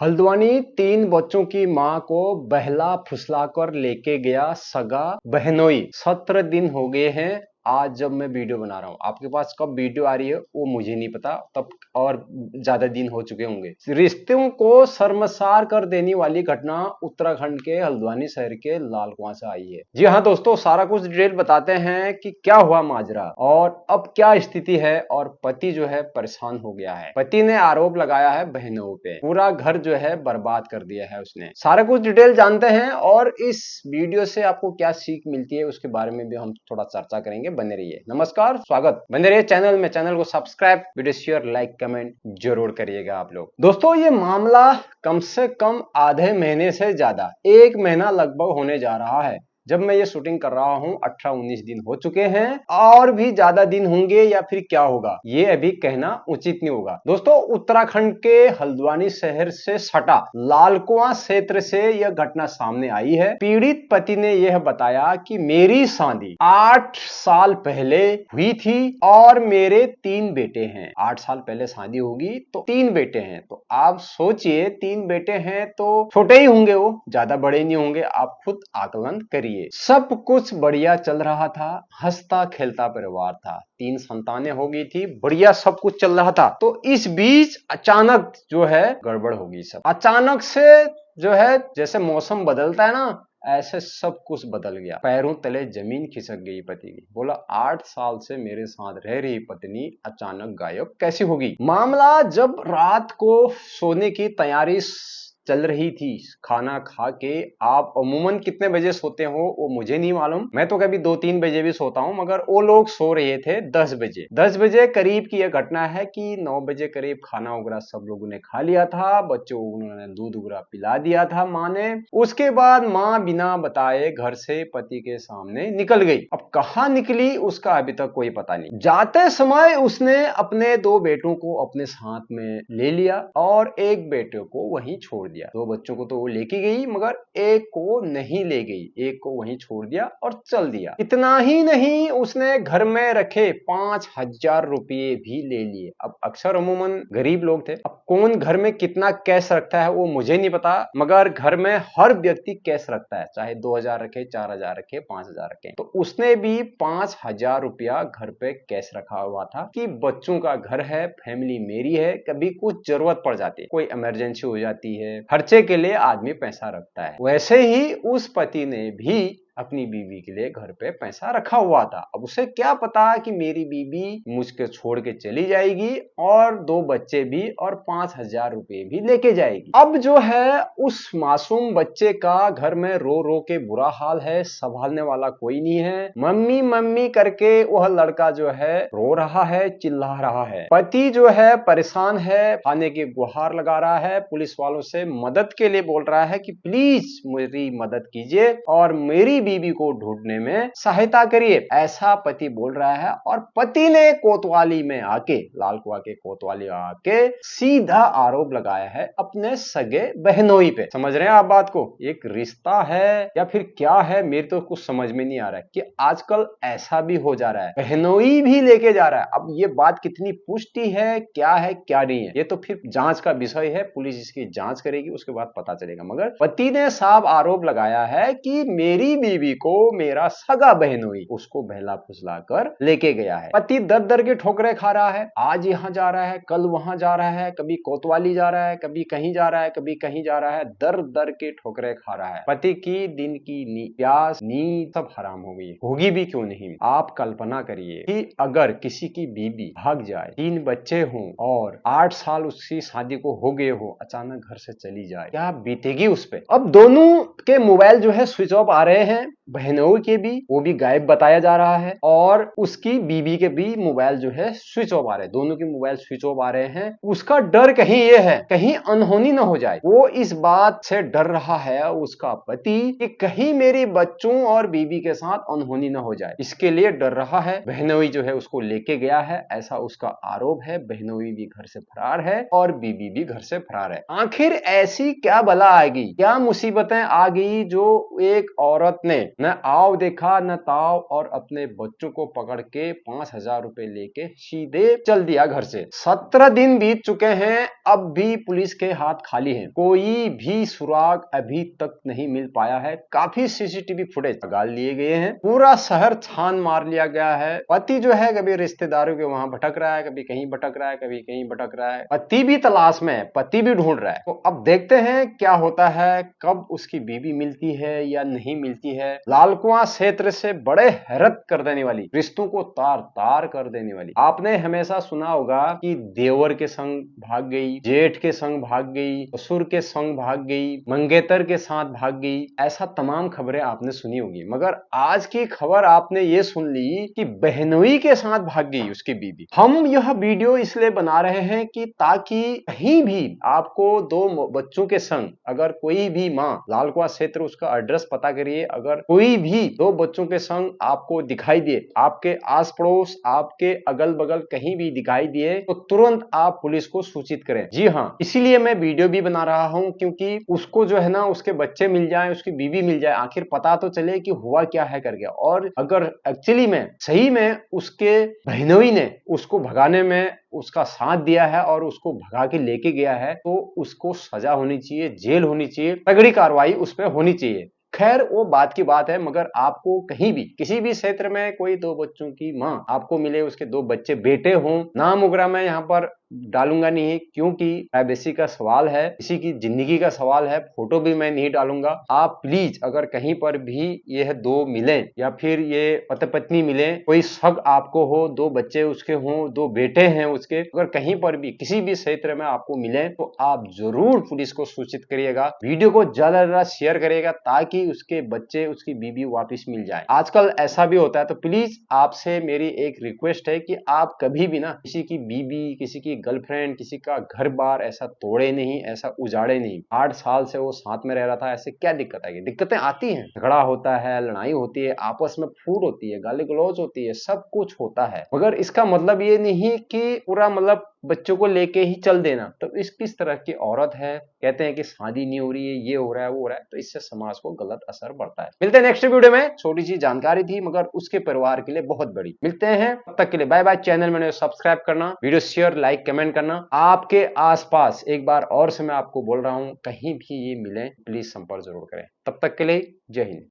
हल्द्वानी तीन बच्चों की मां को बहला फुसलाकर लेके गया सगा बहनोई। 17 दिन हो गए हैं आज जब मैं वीडियो बना रहा हूं। आपके पास कब वीडियो आ रही है वो मुझे नहीं पता, तब और ज्यादा दिन हो चुके होंगे। रिश्तों को शर्मसार कर देने वाली घटना उत्तराखंड के हल्द्वानी शहर के लालकुआं से आई है। जी हाँ दोस्तों, सारा कुछ डिटेल बताते हैं कि क्या हुआ माजरा और अब क्या स्थिति है। और पति जो है परेशान हो गया है। पति ने आरोप लगाया है बहनों पे, पूरा घर जो है बर्बाद कर दिया है उसने। सारा कुछ डिटेल जानते हैं और इस वीडियो से आपको क्या सीख मिलती है उसके बारे में भी हम थोड़ा चर्चा करेंगे। बने रहिए। नमस्कार, स्वागत। बने रहिए चैनल में। चैनल को subscribe, video share, like, comment जरूर करिएगा आप लोग। दोस्तों, ये मामला कम से कम आधे महीने से ज्यादा 1 महीना लगभग होने जा रहा है। जब मैं ये शूटिंग कर रहा हूं 18-19 दिन हो चुके हैं, और भी ज्यादा दिन होंगे या फिर क्या होगा ये अभी कहना उचित नहीं होगा। दोस्तों, उत्तराखंड के हल्द्वानी शहर से सटा लालकुआं क्षेत्र से यह घटना सामने आई है। पीड़ित पति ने यह बताया कि मेरी शादी 8 साल पहले हुई थी और मेरे 3 बेटे हैं। 8 साल पहले शादी होगी तो 3 बेटे हैं, तो आप सोचिए 3 बेटे हैं तो छोटे ही होंगे, वो ज्यादा बड़े नहीं होंगे। आप खुद आकलन करिए। सब कुछ बढ़िया चल रहा था, हंसता खेलता परिवार था, 3 संतानें हो गई थी, बढ़िया सब कुछ चल रहा था। तो इस बीच अचानक जो है गड़बड़ हो गई। सब अचानक से जो है, जैसे मौसम बदलता है ना, ऐसे सब कुछ बदल गया। पैरों तले जमीन खिसक गई पति की। बोला 8 साल से मेरे साथ रह रही पत्नी अचानक गायब कैसी होगी। मामला जब रात को सोने की तैयारी चल रही थी, खाना खा के, आप अमूमन कितने बजे सोते हो वो मुझे नहीं मालूम। मैं तो कभी 2-3 बजे भी सोता हूं, मगर वो लोग सो रहे थे 10 बजे। 10 बजे करीब की यह घटना है कि 9 बजे करीब खाना वगैरह सब लोगों ने खा लिया था। बच्चों को उन्होंने दूध वगैरह पिला दिया था माँ ने। उसके बाद माँ बिना बताए घर से पति के सामने निकल गई। अब कहाँ निकली उसका अभी तक कोई पता नहीं। जाते समय उसने अपने 2 बेटों को अपने साथ में ले लिया और एक बेटे को वहीं छोड़ दिया। 2 बच्चों को तो वो लेके गई, मगर एक को नहीं ले गई। एक को वहीं छोड़ दिया और चल दिया। इतना ही नहीं, उसने घर में रखे 5,000 रुपये भी ले लिए। अब अक्सर अमूमन गरीब लोग थे। अब कौन घर में कितना कैश रखता है वो मुझे नहीं पता, मगर घर में हर व्यक्ति कैश रखता है, चाहे 2,000 रखे, 4,000 रखे, 5,000 रखे। तो उसने भी 5,000 रुपया घर पे कैश रखा हुआ था कि बच्चों का घर है, फैमिली मेरी है, कभी कुछ जरूरत पड़ जाती है, कोई इमरजेंसी हो जाती है, खर्चे के लिए आदमी पैसा रखता है। वैसे ही उस पति ने भी अपनी बीवी के लिए घर पे पैसा रखा हुआ था। अब उसे क्या पता कि मेरी बीवी मुझको छोड़ के चली जाएगी और 2 बच्चे भी और 5,000 रुपए भी लेके जाएगी। अब जो है उस मासूम बच्चे का घर में रो रो के बुरा हाल है, संभालने वाला कोई नहीं है। मम्मी मम्मी करके वह लड़का जो है रो रहा है, चिल्ला रहा है। पति जो है परेशान है, थाने की गुहार लगा रहा है, पुलिस वालों से मदद के लिए बोल रहा है कि प्लीज मेरी मदद कीजिए और मेरी बीवी को ढूंढने में सहायता करिए, ऐसा पति बोल रहा है। और पति ने कोतवाली में आके, लालकुआं के कोतवाली आके सीधा आरोप लगाया है अपने सगे बहनोई पे। समझ रहे हैं आप बात को? एक रिश्ता है या फिर क्या है, मेरे तो कुछ समझ में नहीं आ रहा है कि आजकल ऐसा भी हो जा रहा है, बहनोई भी लेके जा रहा है। अब ये बात कितनी पुष्टि है क्या नहीं है, ये तो फिर जांच का विषय है। पुलिस इसकी जांच करेगी, उसके बाद पता चलेगा। मगर पति ने साफ आरोप लगाया है कि मेरी बीवी को मेरा सगा बहनोई उसको बहला फुसला कर लेके गया है। पति दर दर के ठोकरे खा रहा है, आज यहां जा रहा है, कल वहां जा रहा है, कभी कोतवाली जा रहा है, कभी कहीं जा रहा है, कभी कहीं जा रहा है, दर दर के ठोकरे खा रहा है। पति की दिन की प्यास नींद सब हराम हो गई, होगी भी क्यों नहीं। आप कल्पना करिए कि अगर किसी की बीवी भाग जाए, 3 बच्चे हों और 8 साल उसकी शादी को हो गए हो, अचानक घर से चली जाए, क्या बीतेगी उस पे। अब दोनों के मोबाइल जो है स्विच ऑफ आ रहे हैं, बहनों के भी, वो भी गायब बताया जा रहा है, और उसकी बीवी के भी मोबाइल जो है स्विच ऑफ आ रहे हैं। दोनों के मोबाइल स्विच ऑफ आ रहे हैं। उसका डर कहीं ये है, कहीं अनहोनी ना हो जाए। वो इस बात से डर रहा है उसका पति कि कहीं मेरी बच्चों और बीवी के साथ अनहोनी ना हो जाए, इसके लिए डर रहा है। बहनोई जो है उसको लेके गया है, ऐसा उसका आरोप है। बहनोई भी घर से फरार है और बीवी भी घर से फरार है। आखिर ऐसी क्या बला आ गई, क्या मुसीबतें आ गई जो एक औरत ने न आओ देखा न ताव और अपने बच्चों को पकड़ के 5,000 रुपए लेके सीधे चल दिया घर से। 17 दिन बीत चुके हैं, अब भी पुलिस के हाथ खाली हैं। कोई भी सुराग अभी तक नहीं मिल पाया है। काफी सीसीटीवी फुटेज निकाल लिए गए हैं, पूरा शहर छान मार लिया गया है। पति जो है कभी रिश्तेदारों के वहां भटक रहा है, कभी कहीं भटक रहा है, कभी कहीं भटक रहा है। पति भी तलाश में है, पति भी ढूंढ रहा है। तो अब देखते हैं क्या होता है, कब उसकी बीवी मिलती है या नहीं मिलती है। लालकुआं क्षेत्र से बड़े हैरत कर देने वाली, रिश्तों को तार तार कर देने वाली। आपने हमेशा सुना होगा कि देवर के संग भाग गई, जेठ के संग भाग गई, ससुर के संग भाग गई, मंगेतर के साथ भाग गई, ऐसा तमाम खबरें आपने सुनी होगी। मगर आज की खबर आपने ये सुन ली कि बहनोई के साथ भाग गई उसकी बीवी। हम यह वीडियो इसलिए बना रहे हैं कि ताकि कहीं भी आपको दो बच्चों के संग अगर कोई भी माँ, लालकुआं क्षेत्र उसका एड्रेस पता करिए, अगर कोई भी दो बच्चों के संग आपको दिखाई दे, आपके आस पड़ोस, आपके अगल बगल कहीं भी दिखाई दिए, तो तुरंत आप पुलिस को सूचित करें। जी हाँ, इसीलिए मैं वीडियो भी बना रहा हूं, क्योंकि उसको जो है ना उसके बच्चे मिल जाएं, उसकी बीवी मिल जाए, आखिर पता तो चले कि हुआ क्या है करके। और अगर एक्चुअली में सही में उसके बहनोई ने उसको भगाने में उसका साथ दिया है और उसको भगा के लेके गया है, तो उसको सजा होनी चाहिए, जेल होनी चाहिए, तगड़ी कार्रवाई उस पर होनी चाहिए। खैर वो बात की बात है, मगर आपको कहीं भी किसी भी क्षेत्र में कोई दो बच्चों की मां आपको मिले, उसके दो बच्चे बेटे हों, नाम वगैरह मैं यहाँ पर डालूंगा नहीं, क्योंकि प्राइवेसी का सवाल है, किसी की जिंदगी का सवाल है, फोटो भी मैं नहीं डालूंगा। आप प्लीज अगर कहीं पर भी यह दो मिले या फिर ये पति पत्नी मिले, कोई शक आपको हो, दो बच्चे उसके हों, दो बेटे हैं उसके, अगर कहीं पर भी किसी भी क्षेत्र में आपको मिले तो आप जरूर पुलिस को सूचित करिएगा, वीडियो को ज्यादा से ज्यादा शेयर करिएगा, ताकि उसके बच्चे, उसकी बीवी वापिस मिल जाए। आजकल ऐसा भी होता है, तो प्लीज आपसे मेरी एक रिक्वेस्ट है कि आप कभी भी ना किसी की बीवी, किसी की गर्लफ्रेंड, किसी का घर बार ऐसा तोड़े नहीं, ऐसा उजाड़े नहीं। 8 साल से वो साथ में रह रहा था, ऐसे क्या दिक्कत आएगी? दिक्कतें आती हैं, झगड़ा होता है, लड़ाई होती है, आपस में फूट होती है, गाली गलौज होती है, सब कुछ होता है, मगर इसका मतलब ये नहीं कि पूरा मतलब बच्चों को लेके ही चल देना। तो इस किस तरह की औरत है, कहते हैं कि शादी नहीं हो रही है, ये हो रहा है, वो हो रहा है, तो इससे समाज को गलत असर पड़ता है। मिलते हैं नेक्स्ट वीडियो में। छोटी सी जानकारी थी मगर उसके परिवार के लिए बहुत बड़ी। मिलते हैं, तब तक के लिए बाय बाय। चैनल में सब्सक्राइब करना, वीडियो शेयर, लाइक, कमेंट करना। आपके आसपास एक बार और से मैं आपको बोल रहा हूं, कहीं भी ये मिले प्लीज संपर्क जरूर करें। तब तक के लिए जय हिंद।